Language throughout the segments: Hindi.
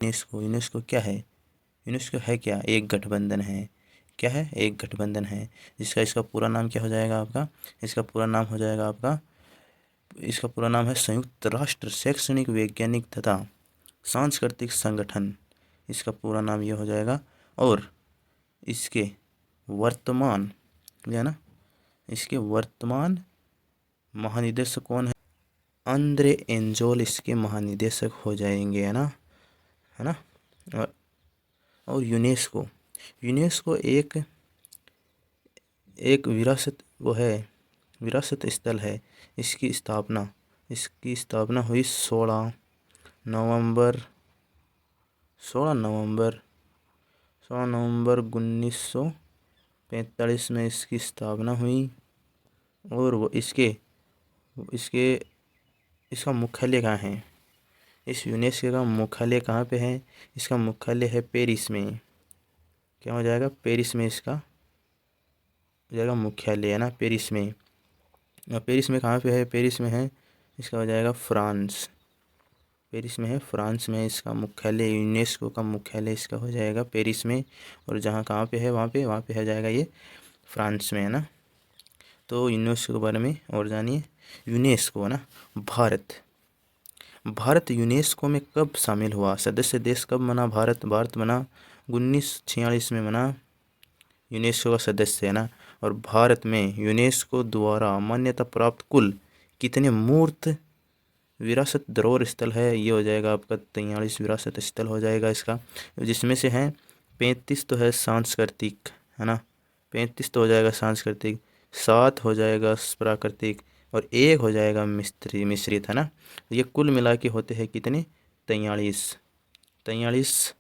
यूनेस्को यूनेस्को क्या है? यूनेस्को है क्या? एक गठबंधन है। क्या है? एक गठबंधन है। इसका पूरा नाम क्या हो जाएगा आपका? इसका पूरा नाम हो जाएगा आपका, इसका पूरा नाम है संयुक्त राष्ट्र शैक्षणिक वैज्ञानिक तथा सांस्कृतिक संगठन। इसका पूरा नाम ये हो जाएगा। और इसके वर्तमान, है ना, इसके वर्तमान महानिदेशक कौन है? आंद्रे एंजोल इसके महानिदेशक हो जाएंगे, है ना। और यूनेस्को यूनेस्को एक एक विरासत वो है, विरासत स्थल है। इसकी स्थापना हुई 16 नवंबर 1945 में इसकी स्थापना हुई। और वो इसके इसके इसका मुख्यालय कहाँ है? इस यूनेस्को का मुख्यालय कहाँ पे है? इसका मुख्यालय है पेरिस में। क्या हो जाएगा? पेरिस में इसका हो जाएगा मुख्यालय, है ना, पेरिस में। और पेरिस में कहाँ पे है? पेरिस में है, इसका हो जाएगा फ्रांस। पेरिस में है, फ्रांस में इसका मुख्यालय। यूनेस्को का मुख्यालय इसका हो जाएगा पेरिस में। और जहाँ कहाँ पे है, वहाँ पे हो जाएगा ये फ्रांस में, है ना। तो यूनेस्को के बारे में और जानिए। यूनेस्को, है ना, भारत यूनेस्को में कब शामिल हुआ? सदस्य देश कब बना भारत बना 1946 में बना यूनेस्को का सदस्य, है ना। और भारत में यूनेस्को द्वारा मान्यता प्राप्त कुल कितने मूर्त विरासत धरोहर स्थल है? ये हो जाएगा आपका 43 विरासत स्थल हो जाएगा इसका, जिसमें से है 35 तो है सांस्कृतिक, है ना, 35 तो हो जाएगा सांस्कृतिक, 7 हो जाएगा प्राकृतिक, और 1 हो जाएगा मिश्रित, है ना। ये कुल मिला के होते हैं कितने? 43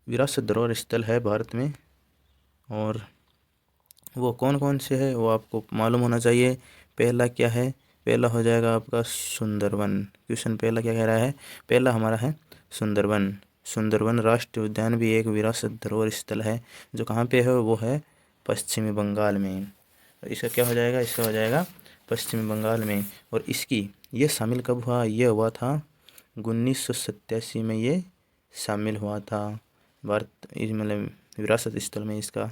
विरासत धरोहर स्थल है भारत में। और वो कौन कौन से है वो आपको मालूम होना चाहिए। पहला क्या है? पहला हो जाएगा आपका सुंदरवन। क्वेश्चन पहला क्या कह रहा है? पहला हमारा है सुंदरवन। सुंदरवन राष्ट्रीय उद्यान भी एक विरासत धरोहर स्थल है, जो कहाँ पे है? वो है पश्चिमी बंगाल में। इसका क्या हो जाएगा? इसका हो जाएगा पश्चिमी बंगाल में। और इसकी ये शामिल कब हुआ? ये हुआ था 1987 में, ये शामिल हुआ था भारत, मतलब विरासत स्थल में इसका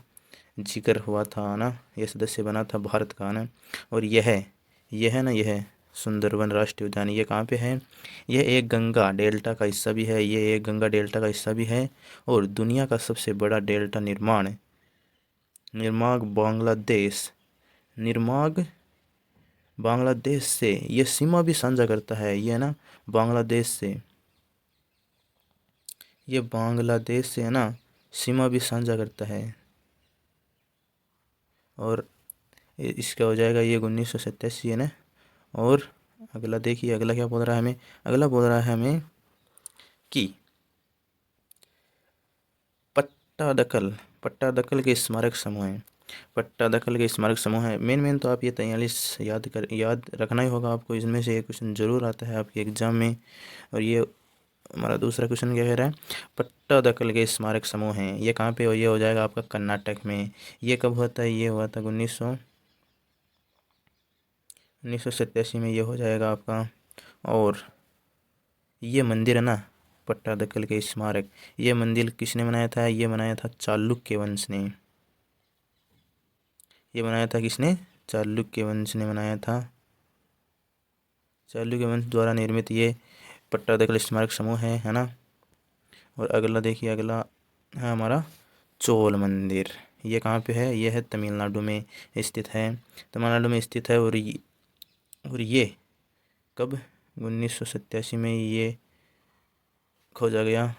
जिक्र हुआ था ना, ये सदस्य बना था भारत का ना। और यह सुंदरवन राष्ट्रीय उद्यान ये कहाँ पे है? यह एक गंगा डेल्टा का हिस्सा भी है, ये एक गंगा डेल्टा का हिस्सा भी है। और दुनिया का सबसे बड़ा डेल्टा निर्माग बांग्लादेश से ये सीमा भी साझा करता है, ये ना, बांग्लादेश से, ये बांग्लादेश से, है ना, सीमा भी साझा करता है। और इसका हो जाएगा ये 1987, है ना। और अगला देखिए, अगला क्या बोल रहा है हमें? अगला बोल रहा है हमें कि पट्टादकल के स्मारक समूह हैं। पट्टादकल के स्मारक समूह है। मेन तो आप ये 43 याद रखना ही होगा आपको। इसमें से एक क्वेश्चन जरूर आता है आपके एग्जाम में। और ये हमारा दूसरा क्वेश्चन क्या कह रहा है? पट्टादकल के स्मारक समूह हैं, ये कहाँ पे हो? ये हो जाएगा आपका कर्नाटक में। ये कब होता है? ये हुआ था 1987 में, ये हो जाएगा आपका। और ये मंदिर है ना, पट्टादकल के स्मारक, ये मंदिर किसने बनाया था? ये बनाया था चालुक्य वंश ने। ये बनाया था किसने? चालुक्य वंश ने बनाया था। चालुक्य वंश द्वारा निर्मित ये पट्टादकल स्मारक समूह है ना। और अगला देखिए, अगला है हमारा चोल मंदिर। ये कहाँ पे है? ये है तमिलनाडु में स्थित है, तमिलनाडु में स्थित है। और ये कब? 1987 में ये खोजा गया,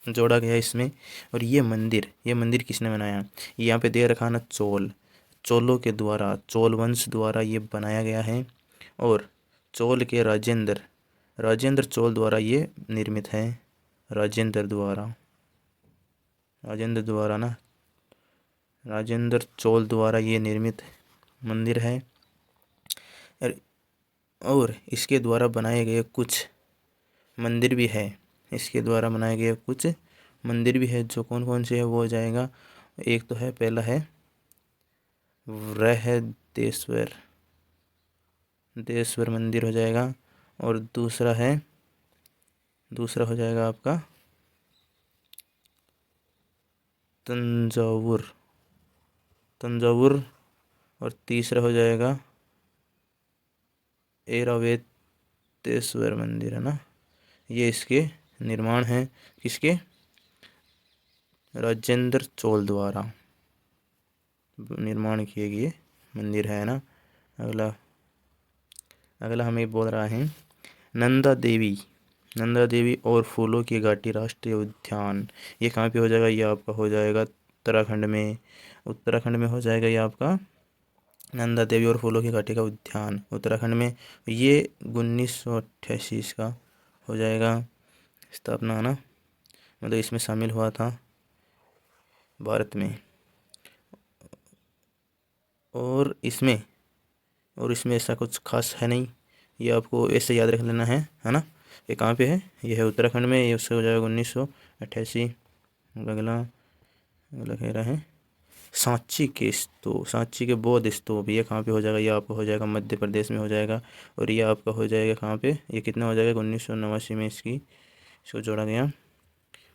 जोड़ा गया इसमें। और ये मंदिर किसने बनाया? ये यहाँ पे दे रखा ना, चोलों के द्वारा, चोल वंश द्वारा ये बनाया गया है। और चोल के राजेंद्र चोल द्वारा ये निर्मित है। राजेंद्र चोल द्वारा ये निर्मित मंदिर है। और इसके द्वारा बनाए गए कुछ मंदिर भी है। इसके द्वारा बनाए गए कुछ मंदिर भी है, जो कौन कौन से है वो हो जाएगा। एक तो है, पहला है देश्वर मंदिर हो जाएगा। और दूसरा है दूसरा हो जाएगा आपका तंजावुर, तंजावुर। और तीसरा हो जाएगा ऐरावतेश्वर मंदिर, है ना। ये इसके निर्माण हैं, किसके, राजेंद्र चोल द्वारा निर्माण किए गए मंदिर है ना। अगला अगला हमें बोल रहा है नंदा देवी, नंदा देवी और फूलों की घाटी राष्ट्रीय उद्यान। ये कहाँ पे हो जाएगा, ये आपका हो जाएगा उत्तराखंड में। उत्तराखंड में हो जाएगा ये आपका नंदा देवी और फूलों की घाटी का उद्यान उत्तराखंड में। ये 1988 इसका हो जाएगा स्थापना, है ना, मतलब इसमें शामिल हुआ था भारत में। और इसमें ऐसा कुछ खास है नहीं, ये आपको ऐसे याद रख लेना है ना। ये कहाँ पे है, ये है उत्तराखंड में, ये उससे हो जाएगा 1988। अगला अगला कह रहा है सांची के स्तूप, सांची के बौद्ध स्तूप, ये कहाँ पे हो जाएगा, ये आपका हो जाएगा मध्य प्रदेश में हो जाएगा। और ये आपका हो जाएगा कहाँ पे, ये कितना हो जाएगा 1989 में इसको जोड़ा गया।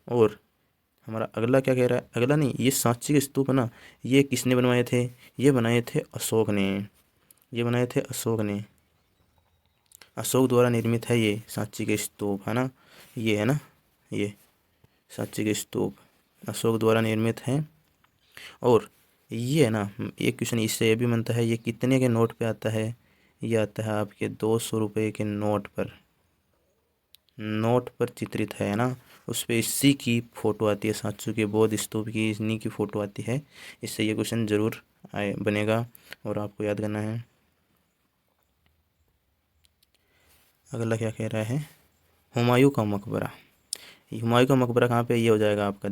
और हमारा अगला क्या कह रहा है, अगला नहीं, ये सांची के स्तूप है ना, ये किसने बनवाए थे, ये बनाए थे अशोक ने, ये बनाए थे अशोक ने, अशोक द्वारा निर्मित है ये सांची के स्तूप, है ना। ये है ना, ये सांची के स्तूप अशोक द्वारा निर्मित है। और ये है ना, एक क्वेश्चन इससे ये भी बनता है, ये कितने के नोट पे आता है, ये आता है आपके 200 रुपये के नोट पर चित्रित है ना। उस पर इसी की फ़ोटो आती है, सांची के बौद्ध स्तूप की इन्हीं की फ़ोटो आती है। इससे ये क्वेश्चन ज़रूर बनेगा और आपको याद करना है। अगला क्या कह रहा है, हुमायूं का मकबरा। हुमायूं का मकबरा कहाँ पे, ये हो जाएगा आपका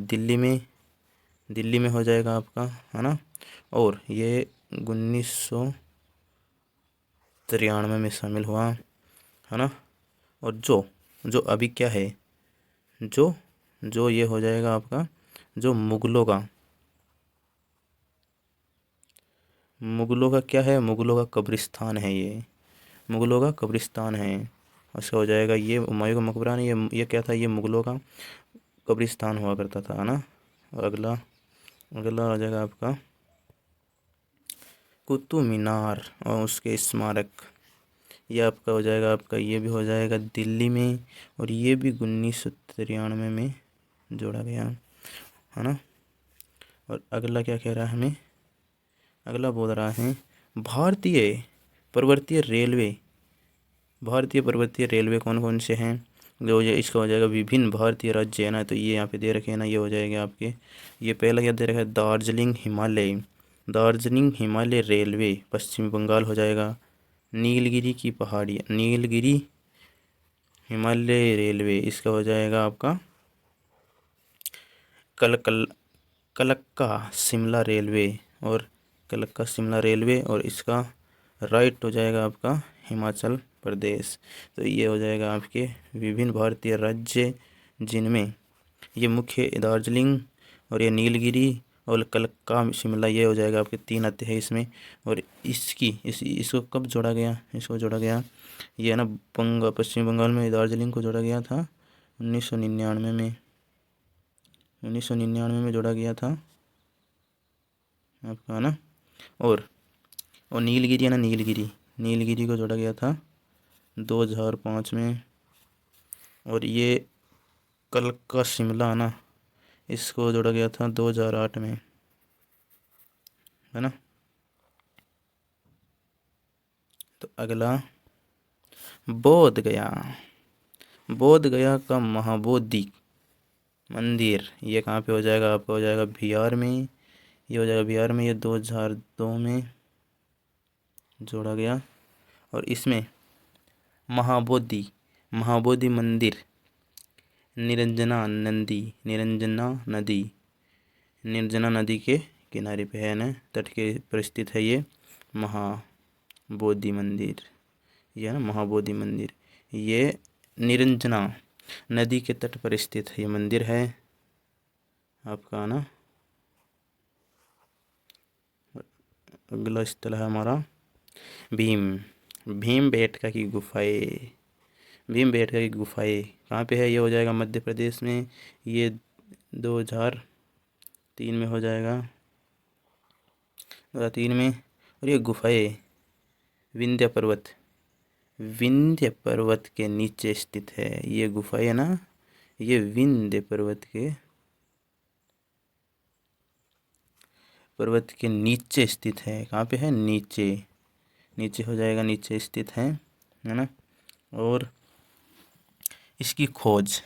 दिल्ली में हो जाएगा आपका, है ना। और ये 1993 में शामिल हुआ, है ना। और जो अभी क्या है, जो ये हो जाएगा आपका, जो मुगलों का क्या है, मुगलों का कब्रिस्तान है, ये मुगलों का कब्रिस्तान है। उसका हो जाएगा ये हुमायूं का मकबरा नहीं, ये क्या था, ये मुगलों का कब्रिस्तान हुआ करता था, है ना। और अगला अगला आ जाएगा आपका कुतुब मीनार और उसके स्मारक। ये आपका हो जाएगा, आपका ये भी हो जाएगा दिल्ली में। और ये भी 1993 में जोड़ा गया, है ना। और अगला क्या कह रहा है हमें, अगला बोल रहा है पर्वतीय रेलवे भारतीय पर्वतीय रेलवे कौन कौन से हैं, जो ये इसका हो जाएगा विभिन्न भारतीय राज्य, है ना। तो ये यहाँ पे दे रखे हैं ना, ये हो जाएंगे आपके, ये पहला क्या दे रखा है, दार्जिलिंग हिमालय रेलवे पश्चिम बंगाल हो जाएगा। नीलगिरी की पहाड़ी, नीलगिरी हिमालय रेलवे, इसका हो जाएगा आपका कलक्का शिमला रेलवे, और कलक्का शिमला रेलवे, और इसका राइट हो जाएगा आपका हिमाचल प्रदेश। तो ये हो जाएगा आपके विभिन्न भारतीय राज्य, जिनमें ये मुख्य दार्जिलिंग और ये नीलगिरी और कलक्का शिमला, ये हो जाएगा आपके 3 आते हैं इसमें। और इसको कब जोड़ा गया, इसको जोड़ा गया, ये है ना, पश्चिम बंगाल में दार्जिलिंग को जोड़ा गया था 1999 में, 1999 में जोड़ा गया था आपका, है ना। और नीलगिरी है ना, नीलगिरी को जोड़ा गया था 2005 में। और ये कलका शिमला है ना, इसको जोड़ा गया था 2008 में, है ना। तो अगला बोध गया का महाबोधि मंदिर, ये कहाँ पे हो जाएगा, आपका हो जाएगा बिहार में, ये हो जाएगा बिहार में, ये 2002 में जोड़ा गया। और इसमें महाबोधि मंदिर निरंजना नदी के किनारे पे है ना, तट के पर स्थित है ये महाबोधि मंदिर, ये है ना महाबोधि मंदिर, ये निरंजना नदी के तट पर स्थित है, ये मंदिर है आपका ना। अगला स्थल है हमारा भीमबेटका की गुफाएं कहाँ पे है, ये हो जाएगा मध्य प्रदेश में। ये 2003 में हो जाएगा, 2003 में। और ये गुफाएं विंध्य पर्वत, विंध्य पर्वत के नीचे स्थित है। ये गुफाएं है ना, ये विंध्य पर्वत के नीचे स्थित है। कहाँ पे है, नीचे, नीचे हो जाएगा, नीचे स्थित है ना। और इसकी खोज,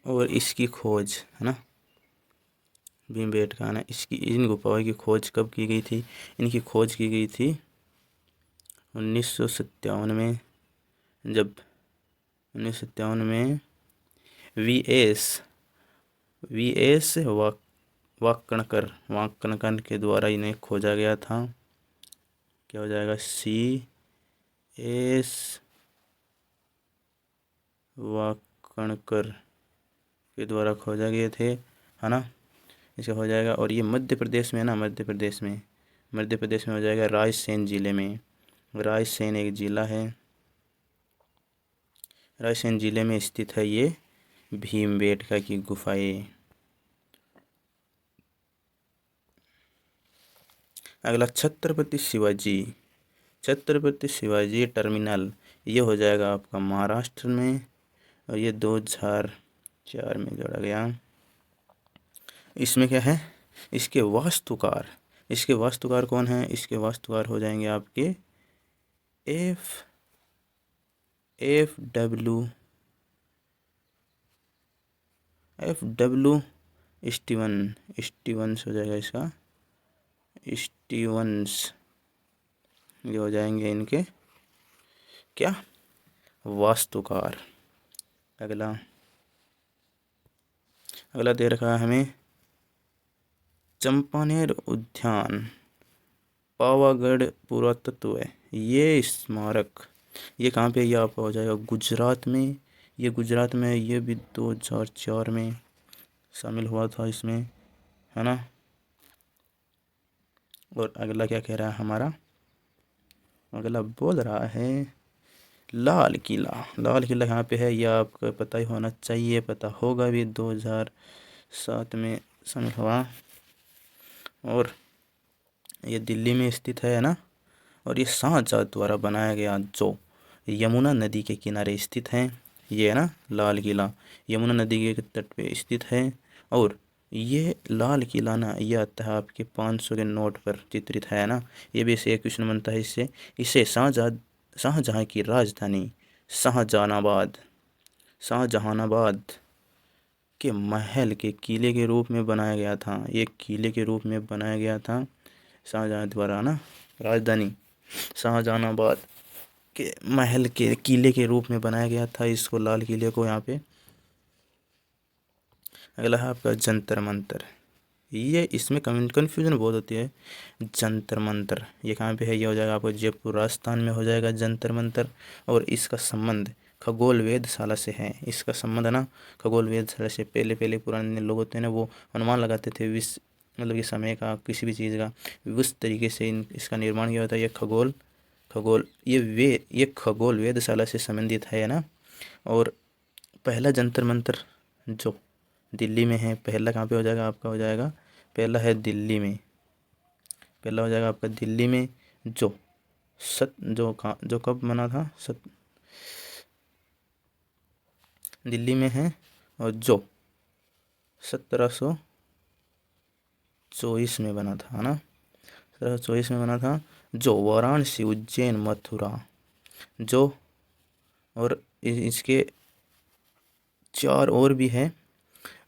और इसकी खोज है ना, भीमबेटका ना, इसकी इन गुफाओं की खोज कब की गई थी। इनकी खोज की गई थी 1957 में, जब 1957 में वी एस वाकणकर के द्वारा इन्हें खोजा गया था। क्या हो जाएगा, CS वाकणकर के द्वारा खोजा गए थे, है ना। इसे हो जाएगा। और ये मध्य प्रदेश में है ना, मध्य प्रदेश में हो जाएगा, रायसेन जिले में। रायसेन एक जिला है, रायसेन जिले में स्थित है ये भीमबेटका की गुफाएं। अगला छत्रपति शिवाजी टर्मिनल, ये हो जाएगा आपका महाराष्ट्र में। और ये 2004 में जोड़ा गया। इसमें क्या है, इसके वास्तुकार कौन है, इसके वास्तुकार हो जाएंगे आपके एफ डब्ल्यू स्टीवंस हो जाएगा इसका, स्टीवंस। ये हो जाएंगे इनके क्या, वास्तुकार। अगला दे रखा है हमें चंपानेर उद्यान, पावागढ़ पुरातत्व है ये स्मारक। ये कहाँ पे, ये आपका हो जाएगा गुजरात में। ये गुजरात में, ये भी 2004 में शामिल हुआ था इसमें, है ना। और अगला क्या कह रहा है हमारा, अगला बोल रहा है लाल किला यहाँ पे है। यह आपको पता ही होना चाहिए, पता होगा भी, 2007 में शामिल हुआ। और ये दिल्ली में स्थित है ना। और ये शाहजहाँ द्वारा बनाया गया, जो यमुना नदी के किनारे स्थित है। ये है ना लाल किला, यमुना नदी के तट पे स्थित है। और ये लाल किला ना, ये आता है आपके 500 के नोट पर चित्रित है ना। ये भी इसे क्वेश्चन बनता है इससे। इसे शाहजहाँ की राजधानी शाहजहानाबाद के महल के किले के रूप में बनाया गया था। ये किले के रूप में बनाया गया था शाहजहाँ द्वारा ना। राजधानी शाहजहानाबाद के महल के किले के रूप में बनाया गया था इसको, लाल किले को यहाँ पे। अगला है आपका जंतर मंतर। ये इसमें कन्फ्यूजन बहुत होती है। जंतर मंतर ये कहाँ पे है, ये हो जाएगा आपको जयपुर राजस्थान में हो जाएगा जंतर मंतर। और इसका संबंध खगोल वेधशाला से है। इसका संबंध है ना खगोल वेधशाला से। पहले पुराने लोग होते हैं ना, वो अनुमान लगाते थे मतलब ये समय का, किसी भी चीज़ का, उस तरीके से इसका निर्माण किया होता है। ये खगोल ये खगोल वेधशाला से संबंधित है ना। और पहला जंतर मंतर जो दिल्ली में है, पहला कहाँ पे हो जाएगा आपका, हो जाएगा पहला है दिल्ली में। पहला हो जाएगा आपका दिल्ली में, जो कब बना था, दिल्ली में है। और जो 1724 में बना था, है ना, 1724 में बना था। जो वाराणसी, उज्जैन, मथुरा, जो और इसके 4 और भी है।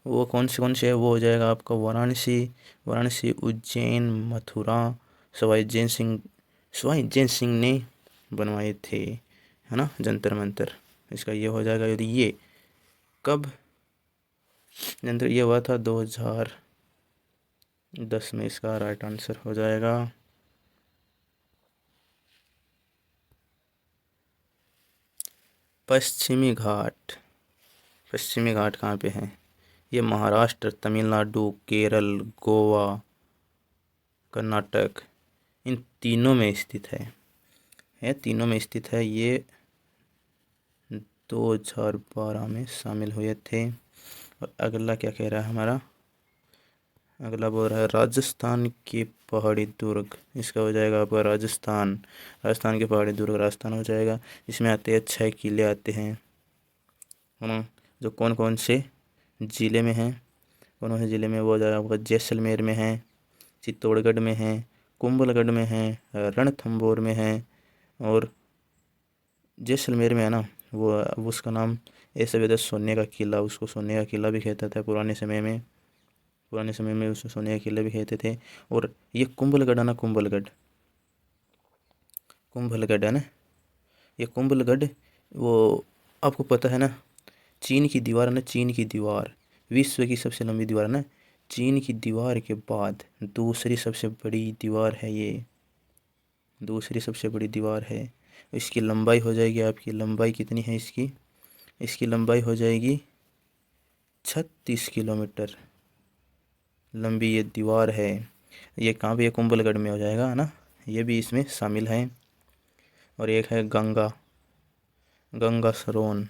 वो कौन से है, वो हो जाएगा आपका वाराणसी, उज्जैन, मथुरा। सवाई जैन सिंह ने बनवाए थे, है ना, जंतर मंतर। इसका ये हो जाएगा। यदि ये कब जंतर ये हुआ था, 2010 में। इसका राइट आंसर हो जाएगा पश्चिमी घाट। पश्चिमी घाट कहाँ पे है? ये महाराष्ट्र, तमिलनाडु, केरल, गोवा, कर्नाटक, इन तीनों में स्थित है तीनों में स्थित है। ये 2012 में शामिल हुए थे। और अगला क्या कह रहा है हमारा? अगला बोल रहा है राजस्थान के पहाड़ी दुर्ग। इसका हो जाएगा आपका राजस्थान। राजस्थान के पहाड़ी दुर्ग राजस्थान हो जाएगा। इसमें आते हैं 6 किले आते हैं, है ना, जो कौन कौन से ज़िले में हैं? कौन कौन से ज़िले में? वो हो जाएगा आपका जैसलमेर में है, चित्तौड़गढ़ में है, कुंभलगढ़ में है, रणथंभौर में है, और जैसलमेर में है ना, वो उसका नाम ऐसे वजह सोने का किला, उसको सोने का किला भी कहता था पुराने समय में। पुराने समय में उसको सोने का किला भी कहते थे। और ये कुंभलगढ़ है ना, कुंभलगढ़ है ना, ये कुंभलगढ़, वो आपको पता है ना, चीन की दीवार है ना, चीन की दीवार विश्व की सबसे लंबी दीवार है ना। चीन की दीवार के बाद दूसरी सबसे बड़ी दीवार है ये, दूसरी सबसे बड़ी दीवार है। इसकी लंबाई हो जाएगी, आपकी लंबाई कितनी है इसकी? इसकी लंबाई हो जाएगी 36 किलोमीटर लंबी ये दीवार है। ये कहाँ पे? ये कुंभलगढ़ में हो जाएगा, है ना, ये भी इसमें शामिल है। और एक है गंगारोन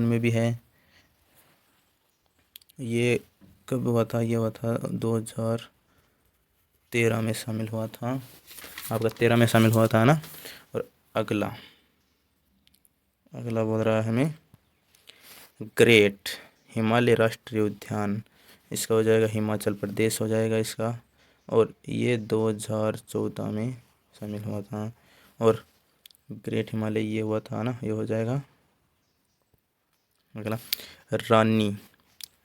में भी है। ये कब हुआ था? ये हुआ था 2013 में शामिल हुआ था, आपका 13 में शामिल हुआ था ना। और अगला बोल रहा है हमें ग्रेट हिमालय राष्ट्रीय उद्यान। इसका हो जाएगा हिमाचल प्रदेश हो जाएगा इसका। और ये 2014 में शामिल हुआ था। और ग्रेट हिमालय ये हुआ था ना, ये हो जाएगा। अगला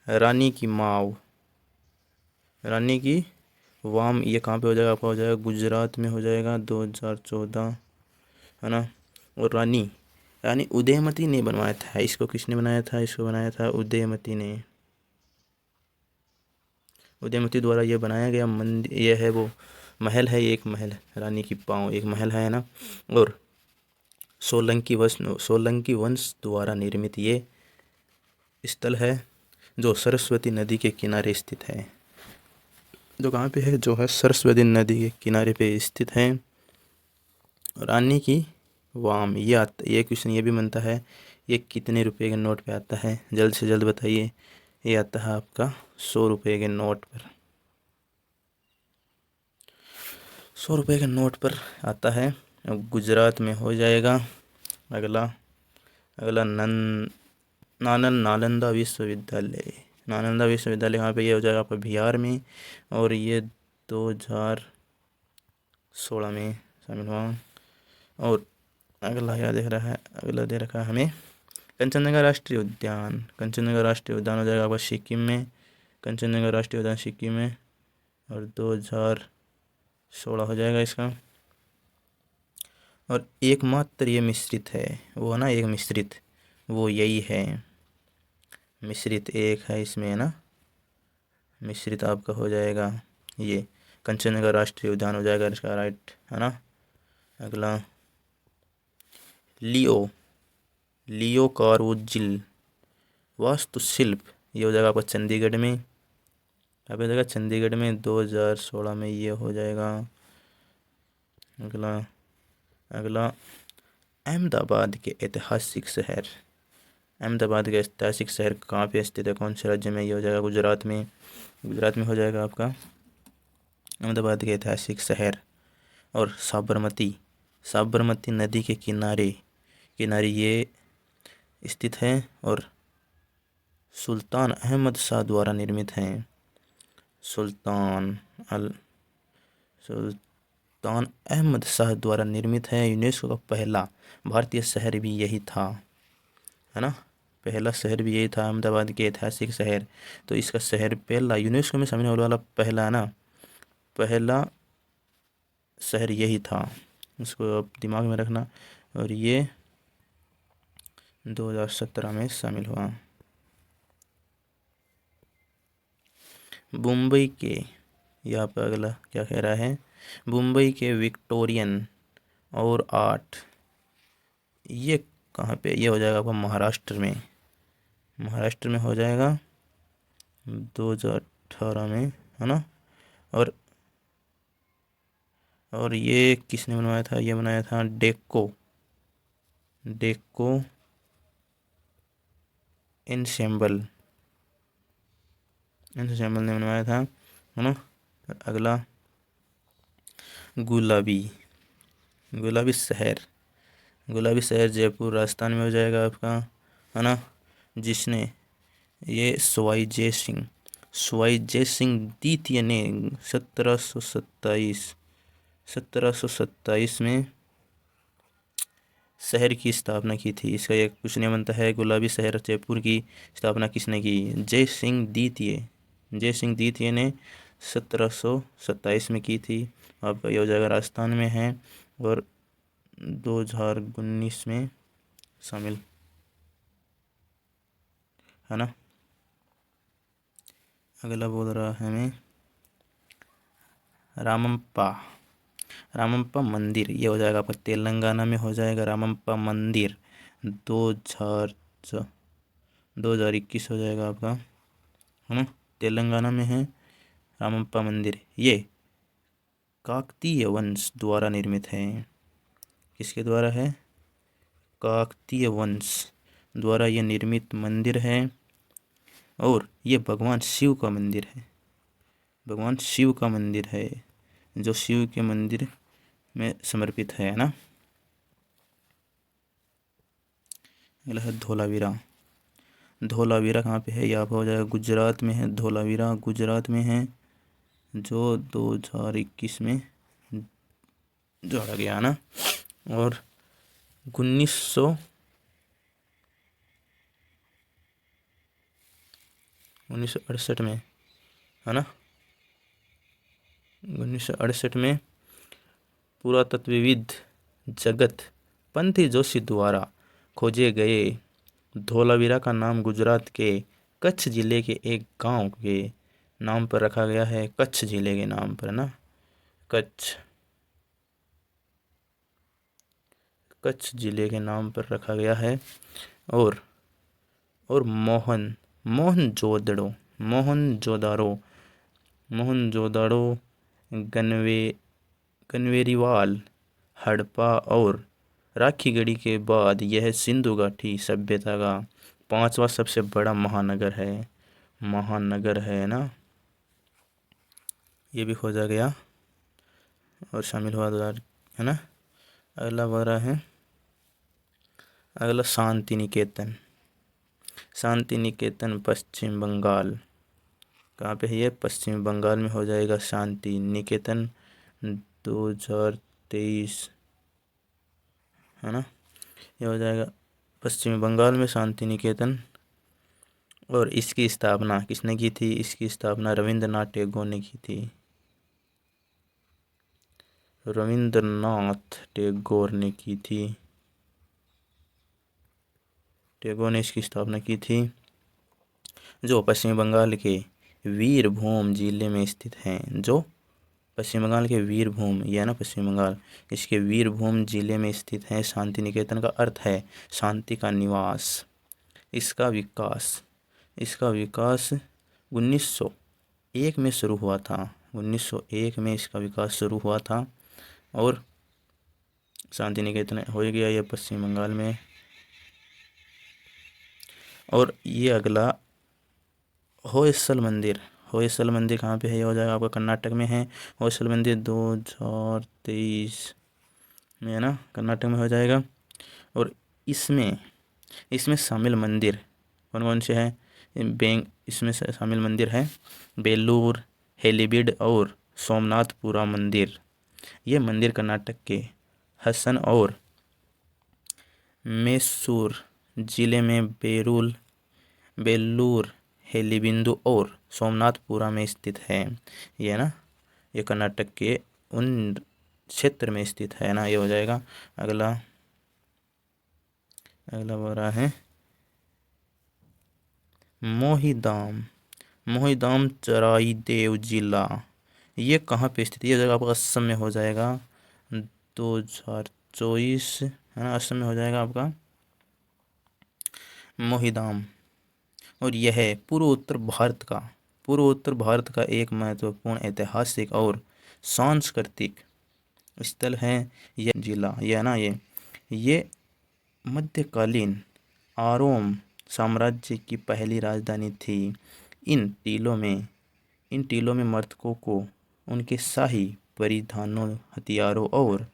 रानी की वाम, ये कहाँ पे हो जाएगा? आपका हो जाएगा गुजरात में हो जाएगा, 2014, है ना। और रानी उदयमती ने बनवाया था इसको। किसने बनाया था? इसको बनाया था उदयमती ने। उदयमती द्वारा ये बनाया गया मंदिर, ये है वो महल है, एक महल, रानी की पाँव एक महल है ना। और सोलंकी वंश द्वारा निर्मित ये स्थल है, जो सरस्वती नदी के किनारे स्थित है। जो कहाँ पे है? जो है सरस्वती नदी के किनारे पे स्थित है। रानी की वाम, ये क्वेश्चन ये भी बनता है, ये कितने रुपए के नोट पे आता है? जल्द से जल्द बताइए। ये आता है आपका 100 रुपये के नोट पर। 100 रुपये के नोट पर आता है। गुजरात में हो जाएगा। अगला नालंदा विश्वविद्यालय। कहाँ पे? ये हो जाएगा आपका बिहार में। और ये 2016 में शामिल हुआ। और अगला क्या देख रहा है? अगला दे रखा है हमें कंचनजंगा राष्ट्रीय उद्यान। कंचनजंगा राष्ट्रीय उद्यान हो जाएगा आपका सिक्किम में। कंचनजंगा राष्ट्रीय उद्यान सिक्किम में। और 2016 हो जाएगा इसका। और एकमात्र ये मिश्रित है, वो ना, एक मिश्रित, वो यही है। मिश्रित एक है इसमें, है ना। मिश्रित आपका हो जाएगा ये कंचनजंगा राष्ट्रीय उद्यान हो जाएगा इसका, राइट, है ना। अगला लियो कारुजिल वास्तुशिल्प, ये हो जाएगा आपका चंडीगढ़ में। यहाँ पे हो जाएगा चंडीगढ़ में, 2016 में ये हो जाएगा। अगला अहमदाबाद के ऐतिहासिक शहर। अहमदाबाद का ऐतिहासिक शहर कहाँ पे स्थित है? कौन से राज्य में? ये हो जाएगा गुजरात में। गुजरात में हो जाएगा आपका अहमदाबाद के ऐतिहासिक शहर। और साबरमती नदी के किनारे ये स्थित है। और सुल्तान अहमद शाह द्वारा निर्मित है। सुल्तान अहमद शाह द्वारा निर्मित है। यूनेस्को का पहला भारतीय शहर भी यही था, है ना। पहला शहर भी यही था, अहमदाबाद के ऐतिहासिक शहर। तो इसका शहर पहला यूनेस्को में शामिल होने वाला पहला, है ना, पहला शहर यही था। इसको आप दिमाग में रखना। और ये 2017 में शामिल हुआ। मुंबई के, यहाँ पर अगला क्या कह रहा है? मुंबई के विक्टोरियन और आर्ट, ये कहाँ पे, ये हो जाएगा आपका महाराष्ट्र में। महाराष्ट्र में हो जाएगा 2018 में, है ना। और ये किसने बनवाया था, ये बनाया था डेक्को एनसेम्बल ने बनवाया था, है ना। अगला गुलाबी शहर जयपुर राजस्थान में हो जाएगा आपका, है ना। जिसने ये सवाई जय सिंह द्वितीय ने 1727 में शहर की स्थापना की थी। इसका एक क्वेश्चन बनता है, गुलाबी शहर जयपुर की स्थापना किसने की? जय सिंह द्वितीय ने 1727 में की थी। आपका ये हो जाएगा राजस्थान में है और 2019 में शामिल, है ना। अगला बोल रहा है मैं रामप्पा मंदिर, ये हो जाएगा आपका तेलंगाना में हो जाएगा। रामप्पा मंदिर 2021 हो जाएगा आपका, है ना। तेलंगाना में है रामप्पा मंदिर। ये काकतीय वंश द्वारा निर्मित है। किसके द्वारा है? काकतीय वंश द्वारा ये निर्मित मंदिर है और ये भगवान शिव का मंदिर है, जो शिव के मंदिर में समर्पित है ना। अगला है धोलावीरा कहाँ पे है? यहाँ पे हो जाएगा गुजरात में है। धोलावीरा गुजरात में है, जो 2021 में जोड़ा गया ना। और 1968 में, है ना। 1968 में पुरातत्वविद जगत पंथी जोशी द्वारा खोजे गए धोलावीरा का नाम गुजरात के कच्छ जिले के एक गांव के नाम पर रखा गया है। कच्छ जिले के नाम पर ना, कच्छ जिले के नाम पर रखा गया है। और मोहनजोदाड़ो कन्वेरीवाल हड़प्पा और राखीगढ़ी के बाद यह सिंधु घाटी सभ्यता का 5वां सबसे बड़ा महानगर है ना। ये भी खोजा गया और शामिल हुआ 2000, है ना। अगला बोल रहा है, अगला शांति निकेतन पश्चिम बंगाल। कहाँ पे है ये? पश्चिम बंगाल में हो जाएगा शांति निकेतन 2023, है ना। ये हो जाएगा पश्चिम बंगाल में शांति निकेतन। और इसकी स्थापना किसने की थी? इसकी स्थापना रविंद्रनाथ टैगोर ने की थी। टैगोर ने इसकी स्थापना की थी, जो पश्चिम बंगाल के वीरभूम जिले में स्थित है। पश्चिम बंगाल के वीरभूम, यह ना पश्चिम बंगाल, इसके वीरभूम जिले में स्थित है। शांति निकेतन का अर्थ है शांति का निवास। इसका विकास 1901 में शुरू हुआ था। 1901 में इसका विकास शुरू हुआ था और शांति निकेतन हो गया ये पश्चिम बंगाल में। और ये अगला होयसल मंदिर कहाँ पे है? ये हो जाएगा आपका कर्नाटक में है। होयसल मंदिर 2023 में, है ना, कर्नाटक में हो जाएगा। और इसमें शामिल मंदिर कौन कौन से हैं? इसमें शामिल मंदिर है बेलूर, हेलीबीड और सोमनाथपुरा मंदिर। ये मंदिर कर्नाटक के हसन और मैसूर जिले में बेलूर, हेलीबिंदु और सोमनाथपुरा में स्थित है। ये ना, ये कर्नाटक के उन क्षेत्र में स्थित है ना। ये हो जाएगा। अगला बोल रहा है मोहिदाम चराईदेव जिला। ये कहाँ पे स्थित है? ये जगह आपका असम में हो जाएगा। 2024, है ना, असम में हो जाएगा आपका। मोहिदाम। और यह पूर्व उत्तर भारत का एक महत्वपूर्ण ऐतिहासिक और सांस्कृतिक स्थल है। यह जिला यह ना ये मध्यकालीन आरोम साम्राज्य की पहली राजधानी थी। इन टीलों में मर्तकों को उनके शाही परिधानों, हथियारों और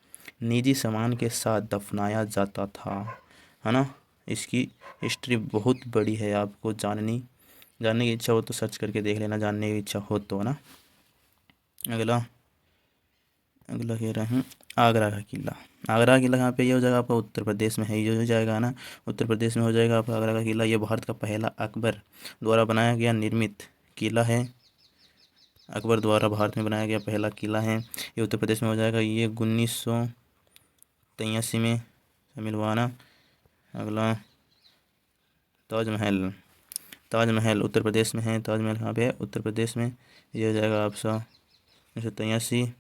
निजी सामान के साथ दफनाया जाता था, है ना। इसकी हिस्ट्री बहुत बड़ी है, आपको जानने की इच्छा हो तो सर्च करके देख लेना, जानने की इच्छा हो तो, है ना। अगला कह रहे हैं आगरा का किला। आगरा का किला कहाँ पे, ये हो जाएगा आपका उत्तर प्रदेश में है, ये हो जाएगा ना उत्तर प्रदेश में हो जाएगा आपका आगरा का किला। ये भारत का पहला अकबर द्वारा बनाया गया निर्मित किला है। अकबर द्वारा भारत में बनाया गया पहला किला है, ये उत्तर प्रदेश में हो जाएगा। ये 1983 में शामिल हुआ ना। अगला ताजमहल उत्तर प्रदेश में है। ताजमहल कहाँ पे है, उत्तर प्रदेश में। ये हो जाएगा आपका 1983।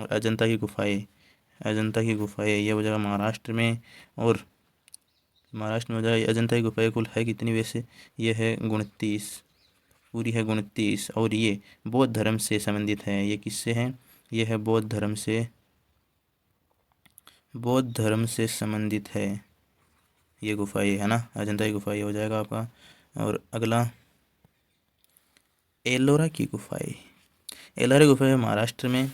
और अजंता की गुफाएं ये हो जाएगा महाराष्ट्र में। और महाराष्ट्र में हो जाएगा अजंता की गुफाएं। कुल है कितनी वैसे, ये है 29, पूरी है 29। और ये बौद्ध धर्म से संबंधित है। ये किससे है, ये है बौद्ध धर्म से संबंधित है ये गुफाएं, है ना। अजंता की गुफाएं हो जाएगा आपका। और अगला एलोरा की गुफाएं महाराष्ट्र में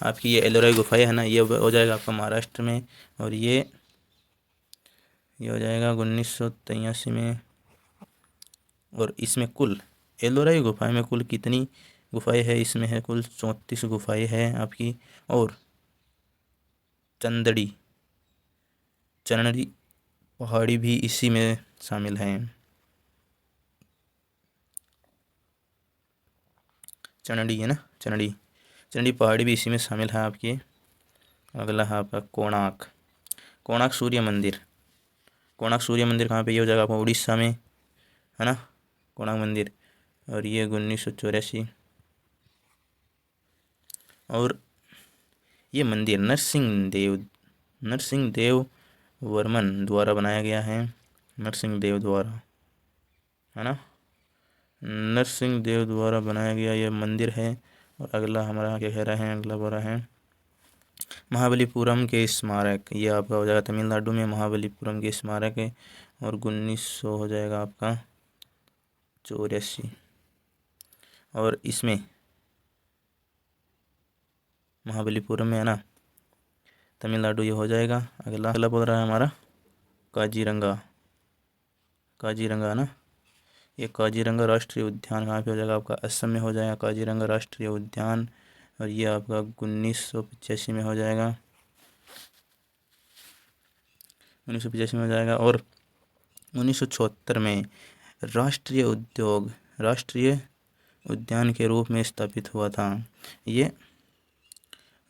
आपकी। ये एलोरा की गुफाएं है ना, ये हो जाएगा आपका महाराष्ट्र में। और ये हो जाएगा 1983 में। और इसमें कुल एलोरा की गुफाएं में कुल कितनी गुफाएं है, इसमें है कुल 34 गुफाएं हैं आपकी। और चंदड़ी पहाड़ी भी इसी में शामिल हैं। चंडी है ना, चंडी पहाड़ी भी इसी में शामिल है आपकी। अगला है आपका कोणार्क सूर्य मंदिर। कहाँ पे, ये हो जाएगा आपका उड़ीसा में, है ना, कोणार्क मंदिर। और ये 1984। और ये मंदिर नरसिंह देव वर्मन द्वारा बनाया गया है, नरसिंह देव द्वारा, है ना, नरसिंह देव द्वारा बनाया गया ये मंदिर है। और अगला हमारा क्या कह रहे हैं, अगला बोल रहा है महाबलीपुरम के स्मारक। ये आपका हो जाएगा तमिलनाडु में महाबलीपुरम के स्मारक है। और 1900 हो जाएगा आपका 84। और इसमें महाबलीपुरम में, है ना, तमिलनाडु, ये हो जाएगा। अगला बोल रहा है हमारा काजीरंगा, ना। ये काजीरंगा राष्ट्रीय उद्यान कहाँ पे हो जाएगा आपका, असम में हो जाएगा काजीरंगा राष्ट्रीय उद्यान। और ये आपका 1985 में हो जाएगा, 1985 में हो जाएगा। और 1976 में राष्ट्रीय उद्यान के रूप में स्थापित हुआ था। ये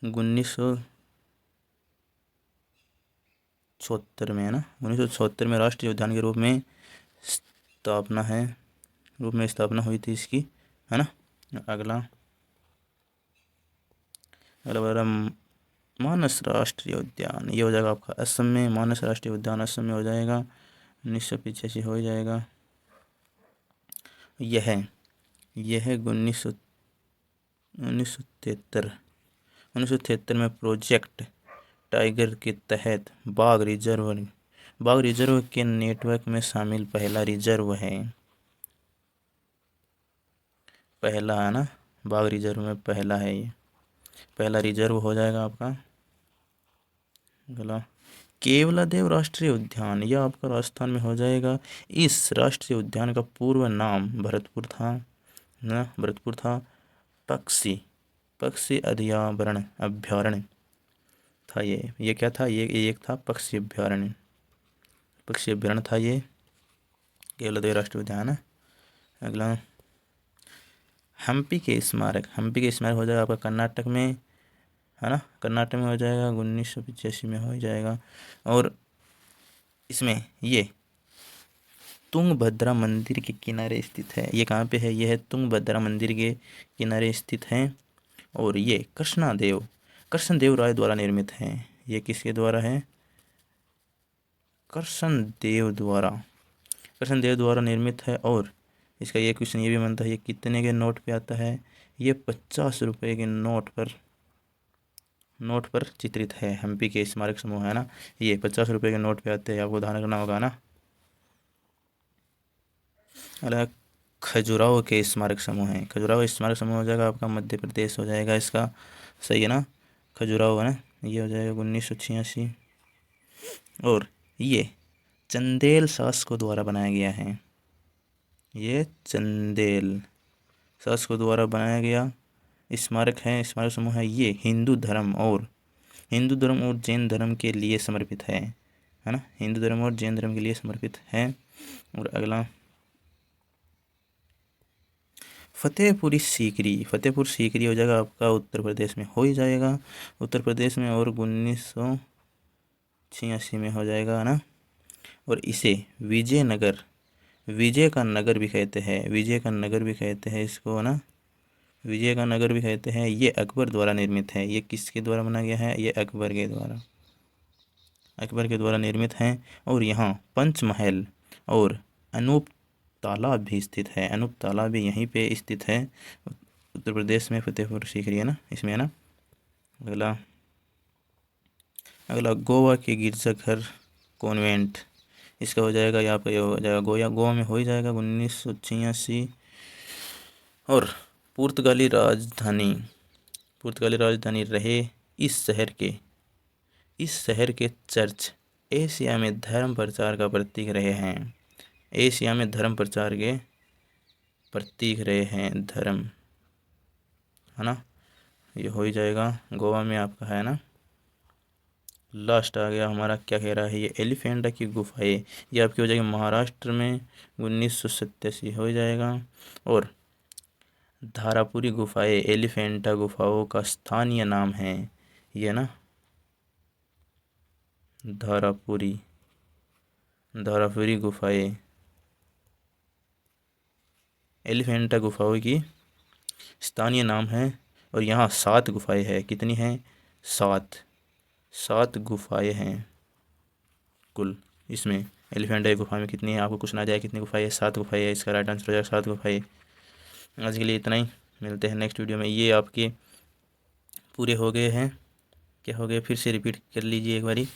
1976 में, है ना, 1976 में राष्ट्रीय उद्यान के रूप में स्थापना हुई थी इसकी, है ना। अगला मानस राष्ट्रीय उद्यान, ये हो जाएगा आपका असम में। मानस राष्ट्रीय उद्यान असम में हो जाएगा, 1985 हो जाएगा। यह है 1973 में प्रोजेक्ट टाइगर के तहत बाघ रिजर्व के नेटवर्क में शामिल पहला रिजर्व है। पहला, है ना, बाघ रिजर्व में पहला है, ये पहला रिजर्व हो जाएगा आपका। अगला केवलादेव राष्ट्रीय उद्यान, यह आपका राजस्थान में हो जाएगा। इस राष्ट्रीय उद्यान का पूर्व नाम भरतपुर था। पक्षी अभयारण्य था ये क्या था, ये एक था पक्षी अभयारण्य था ये केवलादेव राष्ट्रीय उद्यान है। अगला हम्पी के स्मारक हो जाएगा आपका कर्नाटक में, है ना, कर्नाटक में हो जाएगा, 1985 में हो जाएगा। और इसमें ये तुंगभद्रा मंदिर के किनारे स्थित है। ये कहाँ पे है, ये है तुंगभद्रा मंदिर के किनारे स्थित है। और ये कृष्णदेव राय द्वारा निर्मित है। ये किसके द्वारा है, कृष्णदेव द्वारा निर्मित है। और इसका ये क्वेश्चन ये भी बनता है, ये कितने के नोट पे आता है? ये 50 रुपये के नोट पर चित्रित है। हम्पी के स्मारक समूह है ना, ये 50 रुपये के नोट पे आते हैं, आपको ध्यान रखना होगा ना। अगला खजुराहो के स्मारक समूह है। खजुराहो स्मारक समूह हो जाएगा आपका मध्य प्रदेश हो जाएगा इसका, सही है ना। खजुराहो है ना, ये हो जाएगा 1986। और ये चंदेल शासकों द्वारा बनाया गया है। ये चंदेल शासकों द्वारा बनाया गया स्मारक है, स्मारक समूह है। ये हिंदू धर्म और जैन धर्म के लिए समर्पित है ना, हिंदू धर्म और जैन धर्म के लिए समर्पित है। और अगला फतेहपुरी सीकरी हो जाएगा आपका उत्तर प्रदेश में हो ही जाएगा, उत्तर प्रदेश में, और 1986 में हो जाएगा ना। और इसे विजय का नगर भी कहते हैं इसको ना, विजय का नगर भी कहते हैं। ये अकबर द्वारा निर्मित है। ये किसके द्वारा बनाया गया है? ये अकबर के द्वारा निर्मित है। और यहाँ पंचमहल और अनूप तालाब भी स्थित है। अनूप तालाब भी यहीं पे स्थित है उत्तर प्रदेश में, फतेहपुर सीकरी है ना, इसमें है ना। अगला गोवा के गिरजाघर कॉन्वेंट, इसका हो जाएगा यहाँ पे हो जाएगा गोवा में हो ही जाएगा 1986। और पुर्तगाली राजधानी रहे इस शहर के चर्च एशिया में धर्म प्रचार का प्रतीक रहे हैं। एशिया में धर्म प्रचार के प्रतीक रहे हैं, धर्म है ना, ये हो ही जाएगा गोवा में आपका है ना। लास्ट आ गया हमारा, क्या कह रहा है ये? एलिफेंटा की गुफाएं, ये आपकी हो जाएगी महाराष्ट्र में 1987 हो जाएगा। और धारापुरी गुफाएं एलिफेंटा गुफाओं का स्थानीय नाम है ये ना, धारापुरी गुफाएं एलिफेंटा गुफाओं की स्थानीय नाम है। और यहाँ 7 गुफाएं हैं। कितनी हैं? 7 गुफाएं हैं कुल। इसमें एलिफेंटा गुफा में कितनी है? आपको कुछ ना जाए कितनी गुफाएं है? 7 गुफाएं है। इसका राइट आंसर हो जाएगा 7 गुफाएं। आज के लिए इतना ही, मिलते हैं नेक्स्ट वीडियो में। ये आपके पूरे हो गए हैं, क्या हो गए फिर से रिपीट कर लीजिए एक बारी।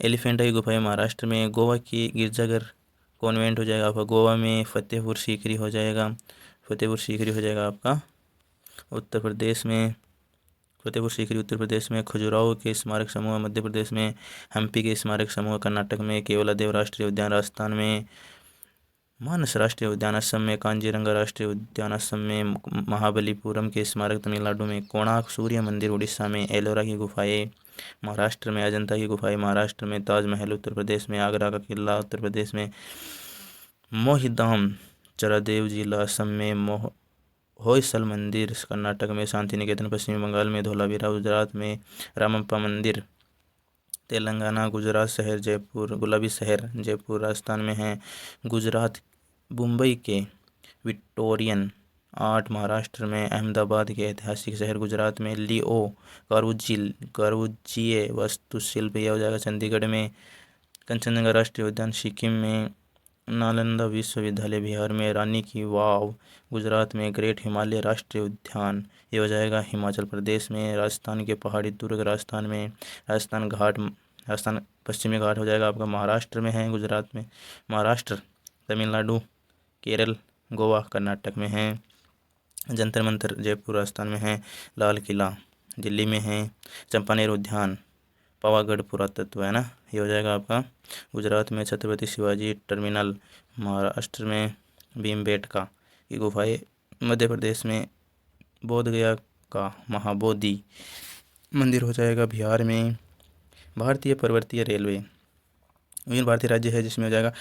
एलिफेंटा की गुफाएं महाराष्ट्र में, गोवा की गिरजाघर कॉन्वेंट हो जाएगा आपका गोवा में, फतेहपुर सीकरी हो जाएगा आपका उत्तर प्रदेश में, फतेहपुर सीकरी उत्तर प्रदेश में, खजुराहो के स्मारक समूह मध्य प्रदेश में, हम्पी के स्मारक समूह कर्नाटक में, केवलादेव राष्ट्रीय उद्यान राजस्थान में, मानस राष्ट्रीय उद्यान असम में, कांजीरंगा राष्ट्रीय उद्यान असम में, महाबलीपुरम के स्मारक तमिलनाडु में, कोणार्क सूर्य मंदिर उड़ीसा में, एलोरा की गुफाएं महाराष्ट्र में, अजंता की गुफाएं महाराष्ट्र में, ताजमहल उत्तर प्रदेश में, आगरा का किला उत्तर प्रदेश में, मोहितधाम चरादेव जिला असम में, होयसल मंदिर कर्नाटक में, शांति निकेतन पश्चिम बंगाल में, धोलावीरा गुजरात में, रामप्पा मंदिर तेलंगाना, गुजरात शहर जयपुर, गुलाबी शहर जयपुर राजस्थान में है, गुजरात मुंबई के विक्टोरियन आर्ट महाराष्ट्र में, अहमदाबाद के ऐतिहासिक शहर गुजरात में, लियो कारुजिए वास्तुशिल्प यह हो जाएगा चंडीगढ़ में, कंचनजंगा राष्ट्रीय उद्यान सिक्किम में, नालंदा विश्वविद्यालय बिहार में, रानी की वाव गुजरात में, ग्रेट हिमालय राष्ट्रीय उद्यान ये हो जाएगा हिमाचल प्रदेश में, राजस्थान के पहाड़ी दुर्ग राजस्थान में, राजस्थान पश्चिमी घाट हो जाएगा आपका महाराष्ट्र में है, गुजरात में, महाराष्ट्र तमिलनाडु केरल गोवा कर्नाटक में है, जंतर मंतर जयपुर राजस्थान में है, लाल किला दिल्ली में है, चंपानेर उद्यान पावागढ़ पुरातत्व है ना ये हो जाएगा आपका गुजरात में, छत्रपति शिवाजी टर्मिनल महाराष्ट्र में, भीमबेटका की गुफाएं मध्य प्रदेश में, बोध गया का महाबोधि मंदिर हो जाएगा बिहार में, भारतीय पर्वतीय रेलवे विभिन्न भारतीय राज्य है जिसमें हो जाएगा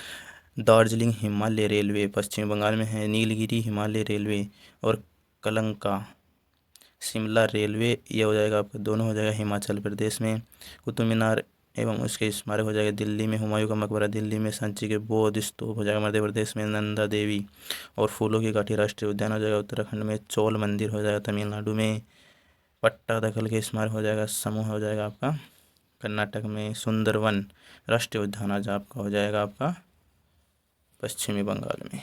दार्जिलिंग हिमालय रेलवे पश्चिम बंगाल में है, नीलगिरी हिमालय रेलवे और कलंका शिमला रेलवे ये हो जाएगा आपका दोनों हो जाएगा हिमाचल प्रदेश में, कुतुब मीनार एवं उसके स्मारक हो जाएगा दिल्ली में, हुमायूं का मकबरा दिल्ली में, सांची के बौद्ध स्तूप हो जाएगा मध्य प्रदेश में, नंदा देवी और फूलों की घाटी राष्ट्रीय उद्यान हो जाएगा उत्तराखंड में, चोल मंदिर हो जाएगा तमिलनाडु में, पट्टादकल के स्मारक हो जाएगा समूह हो जाएगा आपका कर्नाटक में सुंदरवन राष्ट्रीय उद्यान आज आपका हो जाएगा आपका पश्चिमी बंगाल में।